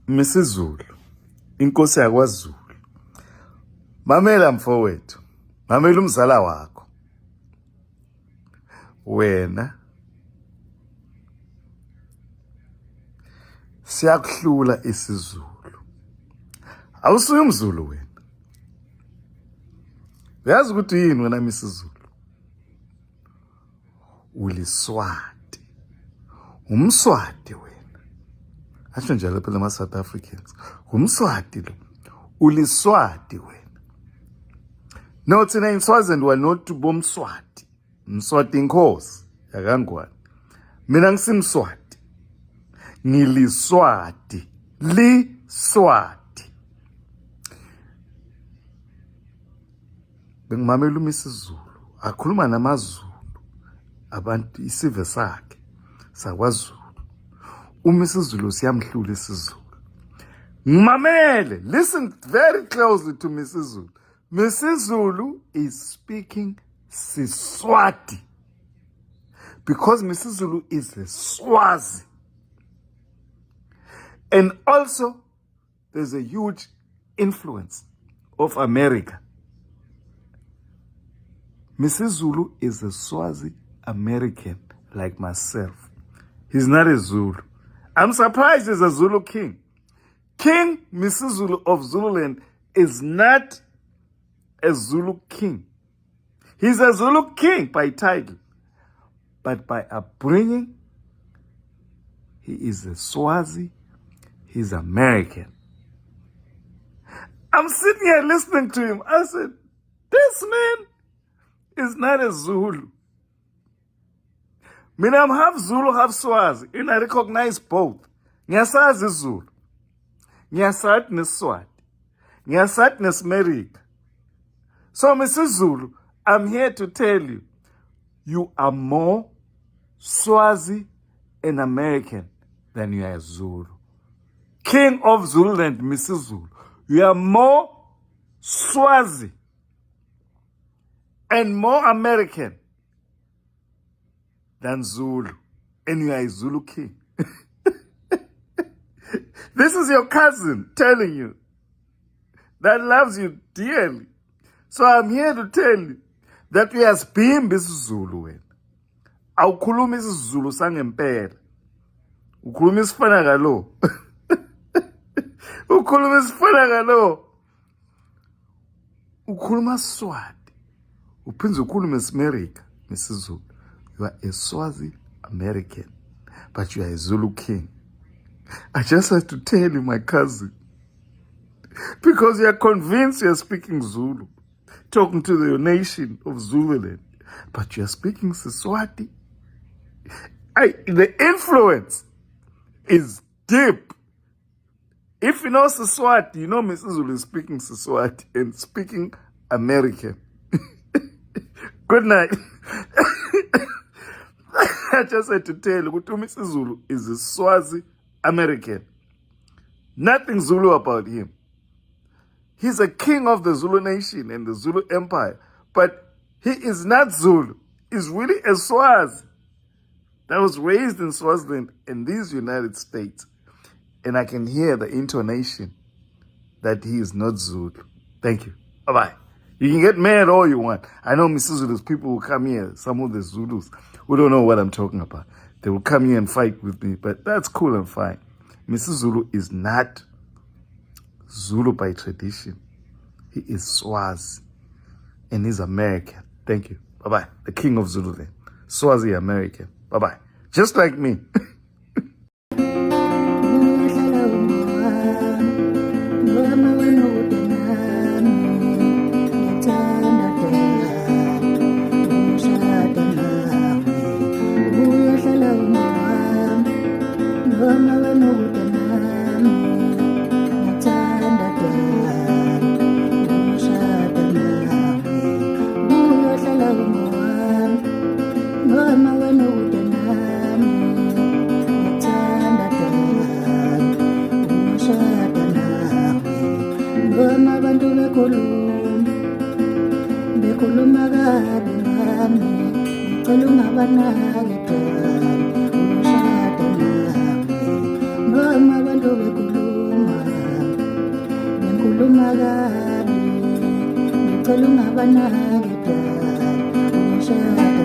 Mrs. Zulu, inkosi yakwaZulu. Mamela mfowethu, mamela umzala wakho. Wena siyakuhlula isiZulu. Awusuye umZulu wena. Uyazi ukuthi yini wena Mrs. Zulu? UliSwati. UmSwati wena. Asho njalo phela ama-South Africans. UmSwati lo. UliSwati wena. No, thina iNswazini wanothi bomSwati. Mswati inkosi yakangwane. Mina ngisimswati. NgiliSwati. LiSwati. Bengimamela uMrs. Zulu. Akhuluma namaZulu. Abantu isive sakhe sakwaZulu. uMrs. Zulu siyamhlula isiZulu. Ngimamele. Listen very closely to Mrs. Zulu. Mrs. Zulu is speaking Siswati because Mrs. Zulu is a Swazi. And also, there's a huge influence of America. Mrs. Zulu is a Swazi American like myself. He's not a Zulu. I'm surprised he's a Zulu king. King Mrs. Zulu of Zululand is not a Zulu king. He's a Zulu king by title, but by upbringing, he is a Swazi, he's American. I'm sitting here listening to him. I said, this man is not a Zulu. Mina I'm half Zulu, half Swazi, and I recognize both. Ngiyasazi Zulu. Ngiyasazi neSwati. Ngiyasazi neSmerika. So, Mrs. Zulu, I'm here to tell you, you are more Swazi and American than you are Zulu. King of Zululand, Mrs. Zulu, you are more Swazi and more American than Zulu, and you are a Zulu king. This is your cousin telling you that loves you dearly. So I'm here to tell you that we are speaking isiZulu wena. Awukhuluma isiZulu sangempela. Ukhuluma isifana ngalo. Ukhuluma isifana ngalo. Ukhuluma Swati. Uphinde ukhuluma isiMerika, Mrs. Zulu. You are a Swazi American, but you are a Zulu king. I just had to tell you, my cousin, because you are convinced you are speaking Zulu, talking to the nation of Zululand, but you are speaking Siswati. The influence is deep. If you know Siswati, you know Mrs. Zulu is speaking Siswati and speaking American. Good night. I just had to tell you, Mrs. Zulu is a Swazi American. Nothing Zulu about him. He's a king of the Zulu nation and the Zulu empire. But he is not Zulu. He's really a Swazi that was raised in Swaziland in these United States. And I can hear the intonation that he is not Zulu. Thank you. Bye-bye. You can get mad all you want. I know Mrs. Zulu's people will come here, some of the Zulus who don't know what I'm talking about. They will come here and fight with me, but that's cool and fine. Mrs. Zulu is not Zulu by tradition. He is Swazi, and he's American. Thank you. Bye-bye. The king of Zululand. Swazi American. Bye-bye. Just like me. Mama, bekhuluma kabi ngami, ngicela ungabanaki dali, ushada nami. Noma abantu bekhuluma kabi, ngicela ungabanaki dali, ushada